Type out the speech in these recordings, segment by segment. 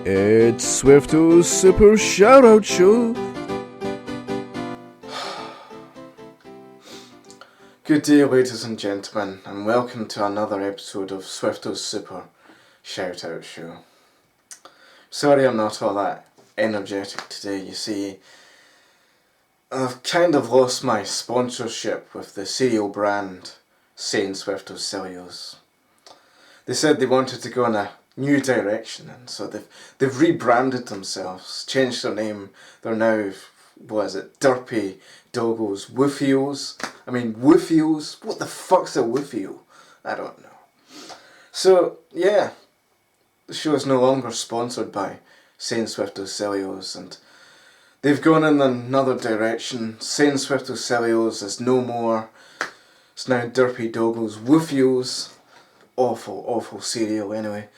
It's Swifto's Super Shoutout Show. Good day, ladies and gentlemen, and welcome to another episode of Swifto's Super Shoutout Show. Sorry I'm not all that energetic today. You see, I've kind of lost my sponsorship with the cereal brand Saint Swifto Cellulose. They said they wanted to go in a new direction, and so they've rebranded themselves, changed their name. They're now, Derpy Doggles Woofios. Woofios? What the fuck's a woofio? I don't know. So, yeah, the show is no longer sponsored by Saint Swifto Cellulose, and they've gone in another direction. Saint Swifto Cellulose is no more. It's now Derpy Doggles Woofios. Awful cereal anyway.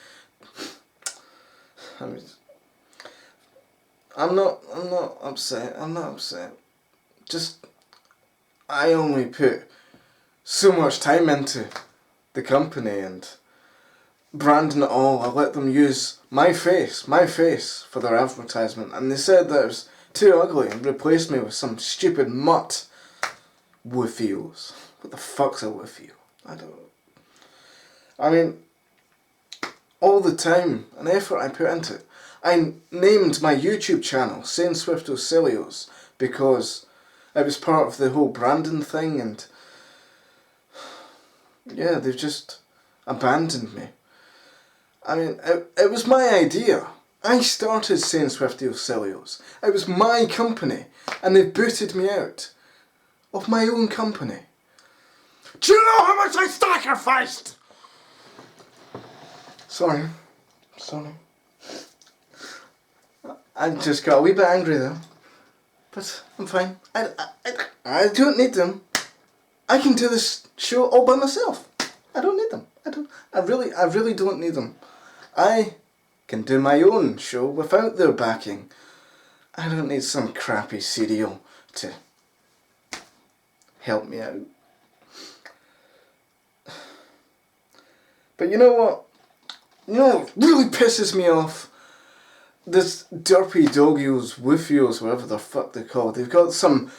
I'm not upset. Just, I only put so much time into the company and branding it all. I let them use my face for their advertisement, and they said that it was too ugly and replaced me with some stupid mutt. Woofios. What the fuck's a woofio? I don't know. All the time and effort I put into it. I named my YouTube channel Saint Swifto Cellulose because it was part of the whole branding thing, and yeah, they've just abandoned me. It was my idea. I started Saint Swifto Cellulose. It was my company, and they've booted me out of my own company. Do you know how much I sacrificed? Sorry. I just got a wee bit angry though, but I'm fine. I don't need them. I can do this show all by myself. I don't need them. I really don't need them. I can do my own show without their backing. I don't need some crappy cereal to help me out. But you know what? You know what really pisses me off? This Derpy Doggies, Woofios, whatever the fuck they're called, they've got some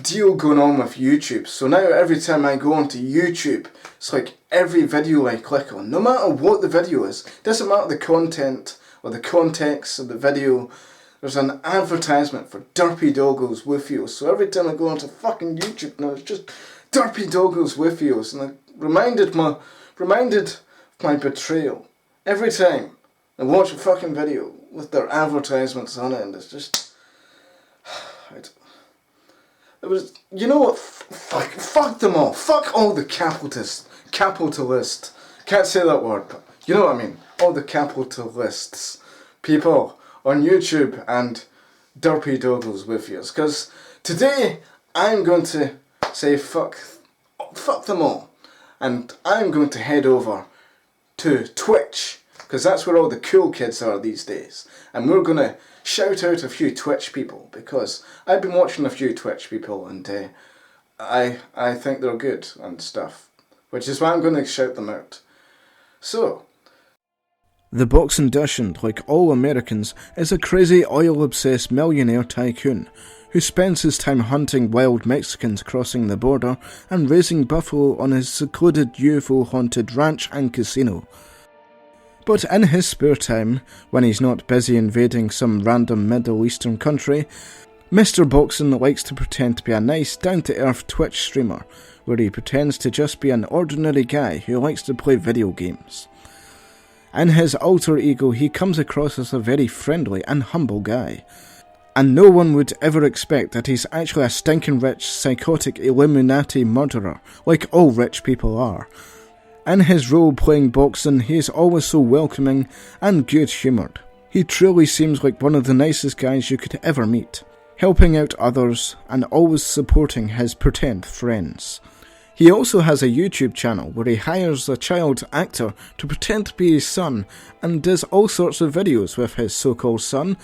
deal going on with YouTube. So now every time I go onto YouTube, it's like every video I click on, no matter what the video is, doesn't matter the content or the context of the video, there's an advertisement for Derpy Doggies, Woofios. So every time I go onto fucking YouTube now, it's just Derpy Doggies, Woofios, and it reminded my betrayal. Every time I watch a fucking video with their advertisements on it, and it's just, you know what, fuck them all. Fuck all the capitalist, can't say that word, but you know what I mean, all the capitalists, people on YouTube and Derpy Doggles with you, because today I'm going to say fuck them all, and I'm going to head over to Twitch, because that's where all the cool kids are these days, and we're going to shout out a few Twitch people, because I've been watching a few Twitch people, and I think they're good and stuff, which is why I'm going to shout them out. So, The Boxing Dachshund, like all Americans, is a crazy oil-obsessed millionaire tycoon who spends his time hunting wild Mexicans crossing the border and raising buffalo on his secluded UFO-haunted ranch and casino. But in his spare time, when he's not busy invading some random Middle Eastern country, Mr. Boxing likes to pretend to be a nice, down-to-earth Twitch streamer, where he pretends to just be an ordinary guy who likes to play video games. In his alter ego, he comes across as a very friendly and humble guy, and no one would ever expect that he's actually a stinking rich, psychotic Illuminati murderer, like all rich people are. In his role-playing boxing, he is always so welcoming and good-humoured. He truly seems like one of the nicest guys you could ever meet, helping out others and always supporting his pretend friends. He also has a YouTube channel where he hires a child actor to pretend to be his son and does all sorts of videos with his so-called son,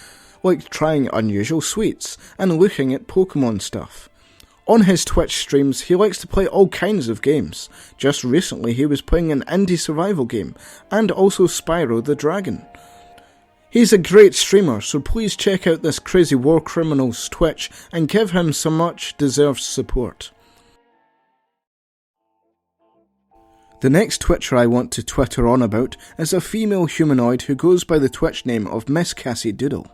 like trying unusual sweets and looking at Pokemon stuff. On his Twitch streams, he likes to play all kinds of games. Just recently he was playing an indie survival game, and also Spyro the Dragon. He's a great streamer, so please check out this crazy war criminal's Twitch and give him some much deserved support. The next Twitcher I want to Twitter on about is a female humanoid who goes by the Twitch name of Miss Cassie Doodle.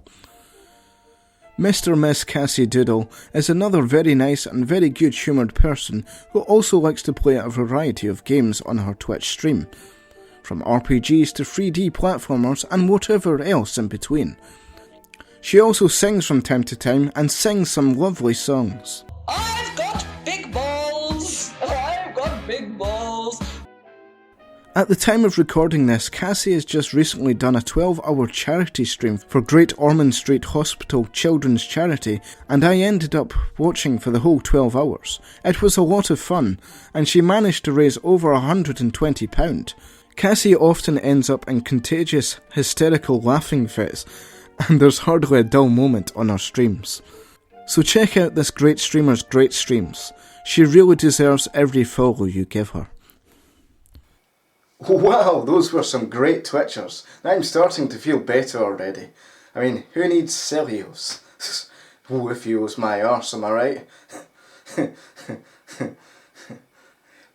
Miss Cassie Doodle is another very nice and very good humoured person who also likes to play a variety of games on her Twitch stream, from RPGs to 3D platformers and whatever else in between. She also sings from time to time and sings some lovely songs. I've got big balls! I've got big balls! At the time of recording this, Cassie has just recently done a 12-hour charity stream for Great Ormond Street Hospital Children's Charity, and I ended up watching for the whole 12 hours. It was a lot of fun, and she managed to raise over £120. Cassie often ends up in contagious, hysterical laughing fits, and there's hardly a dull moment on her streams. So check out this great streamer's great streams. She really deserves every follow you give her. Wow, those were some great Twitchers. I'm starting to feel better already. I mean, who needs cellulose? If my arse, am I right?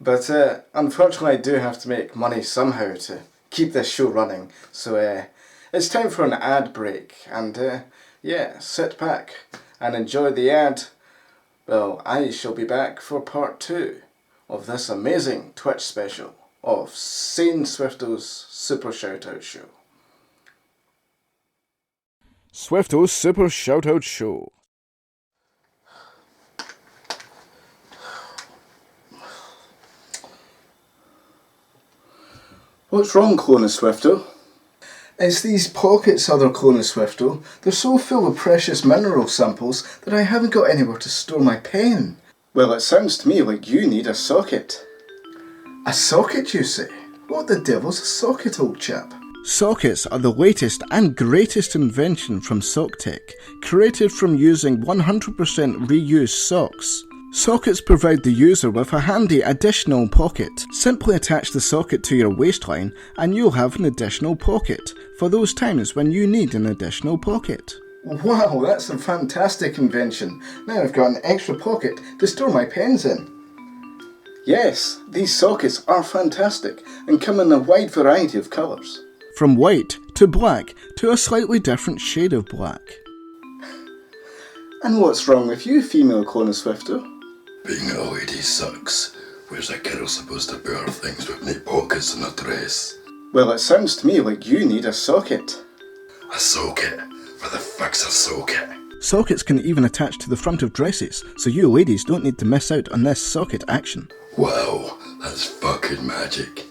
But unfortunately I do have to make money somehow to keep this show running. So it's time for an ad break. And yeah, sit back and enjoy the ad. Well, I shall be back for part 2 of this amazing Twitch special of Sane Swifto's Super Shoutout Show. Swifto's Super Shoutout Show. What's wrong, Clone of Swifto? It's these pockets, other Clone of Swifto. They're so full of precious mineral samples that I haven't got anywhere to store my pen. Well, it sounds to me like you need a socket. A socket, you say? What the devil's a socket, old chap? Sockets are the latest and greatest invention from SockTech, created from using 100% reused socks. Sockets provide the user with a handy additional pocket. Simply attach the socket to your waistline and you'll have an additional pocket for those times when you need an additional pocket. Wow, that's a fantastic invention. Now I've got an extra pocket to store my pens in. Yes, these sockets are fantastic and come in a wide variety of colours. From white to black to a slightly different shade of black. And what's wrong with you, female Clone of Swifto? Being a lady sucks. Where's a girl supposed to wear things with no pockets in her dress? Well, it sounds to me like you need a socket. A socket? What the fuck's a socket? Sockets can even attach to the front of dresses, so you ladies don't need to miss out on this socket action. Wow, that's fucking magic.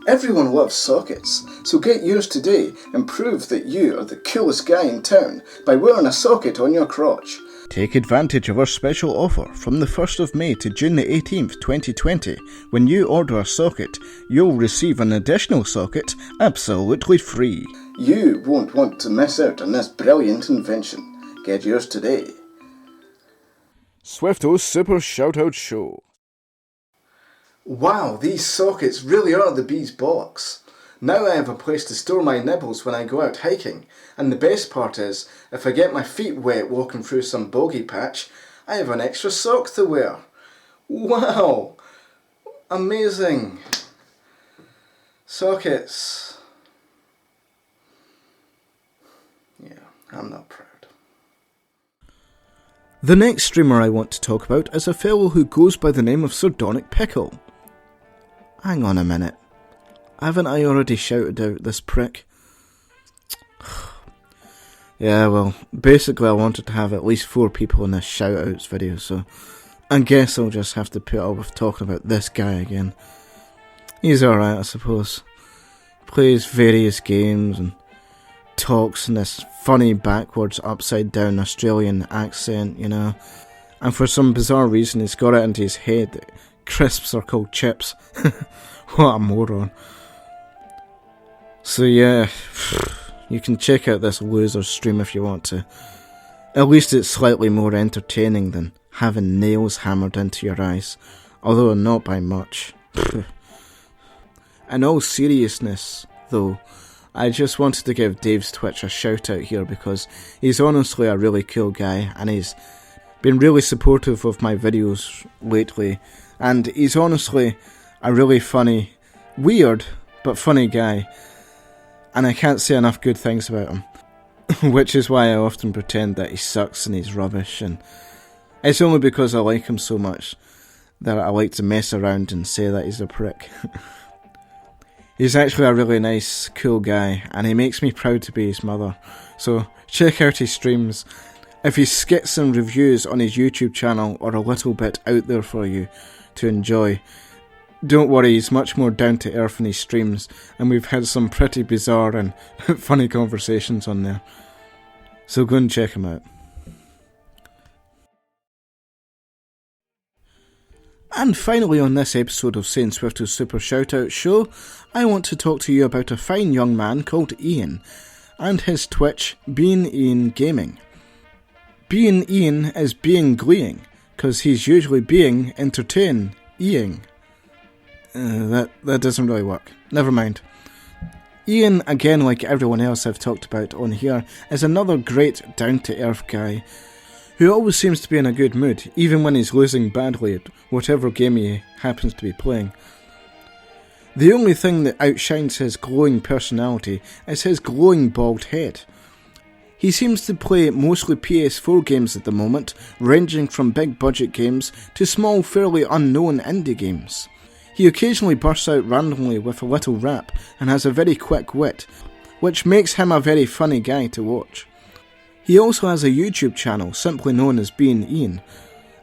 Everyone loves sockets, so get yours today and prove that you are the coolest guy in town by wearing a socket on your crotch. Take advantage of our special offer from the 1st of May to June the 18th, 2020. When you order a socket, you'll receive an additional socket absolutely free. You won't want to miss out on this brilliant invention. Get yours today. Swifto's Super Shoutout Show. Wow, these sockets really are the bee's bollocks. Now I have a place to store my nibbles when I go out hiking, and the best part is, if I get my feet wet walking through some boggy patch, I have an extra sock to wear. Wow! Amazing! Sockets. Yeah, I'm not proud. The next streamer I want to talk about is a fellow who goes by the name of Sir Donick Pickle. Hang on a minute. Haven't I already shouted out this prick? Yeah, well, basically I wanted to have at least 4 people in this shoutouts video, so I guess I'll just have to put up with talking about this guy again. He's alright, I suppose. Plays various games and talks in this funny backwards upside down Australian accent, you know. And for some bizarre reason he's got it into his head that crisps are called chips. What a moron. So yeah, you can check out this loser's stream if you want to. At least it's slightly more entertaining than having nails hammered into your eyes, although not by much. In all seriousness, though, I just wanted to give Dave's Twitch a shout out here because he's honestly a really cool guy and he's been really supportive of my videos lately, and he's honestly a really funny, weird, but funny guy, and I can't say enough good things about him. Which is why I often pretend that he sucks and he's rubbish, and it's only because I like him so much that I like to mess around and say that he's a prick. He's actually a really nice, cool guy, and he makes me proud to be his mother, so check out his streams. If his skits and reviews on his YouTube channel are a little bit out there for you to enjoy, don't worry, he's much more down to earth in his streams, and we've had some pretty bizarre and funny conversations on there. So go and check him out. And finally on this episode of St. Swifto's Super Shoutout Show, I want to talk to you about a fine young man called Ian, and his Twitch, Being Ian Gaming. Being Ian is being gleeing, cause he's usually being entertaining. That doesn't really work. Never mind. Ian, again like everyone else I've talked about on here, is another great down-to-earth guy who always seems to be in a good mood, even when he's losing badly at whatever game he happens to be playing. The only thing that outshines his glowing personality is his glowing bald head. He seems to play mostly PS4 games at the moment, ranging from big budget games to small, fairly unknown indie games. He occasionally bursts out randomly with a little rap and has a very quick wit, which makes him a very funny guy to watch. He also has a YouTube channel simply known as Being Ian,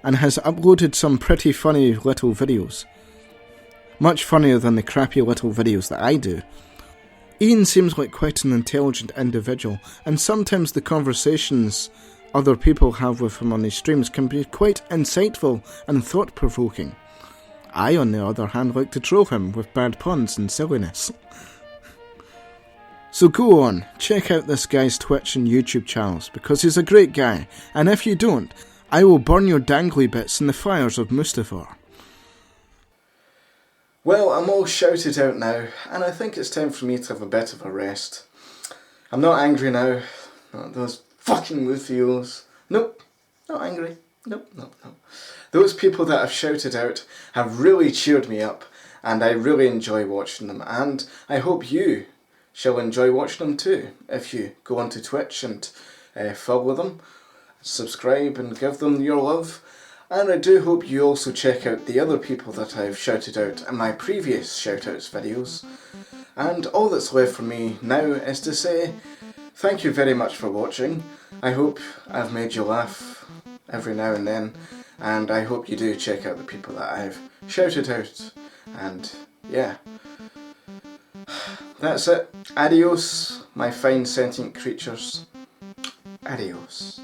and has uploaded some pretty funny little videos. Much funnier than the crappy little videos that I do. Ian seems like quite an intelligent individual, and sometimes the conversations other people have with him on his streams can be quite insightful and thought-provoking. I, on the other hand, like to troll him with bad puns and silliness. So go on, check out this guy's Twitch and YouTube channels, because he's a great guy, and if you don't, I will burn your dangly bits in the fires of Mustafar. Well, I'm all shouted out now, and I think it's time for me to have a bit of a rest. I'm not angry now. Not those fucking Luthios. Nope, not angry. Nope. Those people that have shouted out have really cheered me up, and I really enjoy watching them, and I hope you shall enjoy watching them too, if you go onto Twitch and follow them, subscribe and give them your love. And I do hope you also check out the other people that I've shouted out in my previous shoutouts videos. And all that's left for me now is to say thank you very much for watching. I hope I've made you laugh every now and then, and I hope you do check out the people that I've shouted out. And yeah, that's it. Adios, my fine sentient creatures. Adios.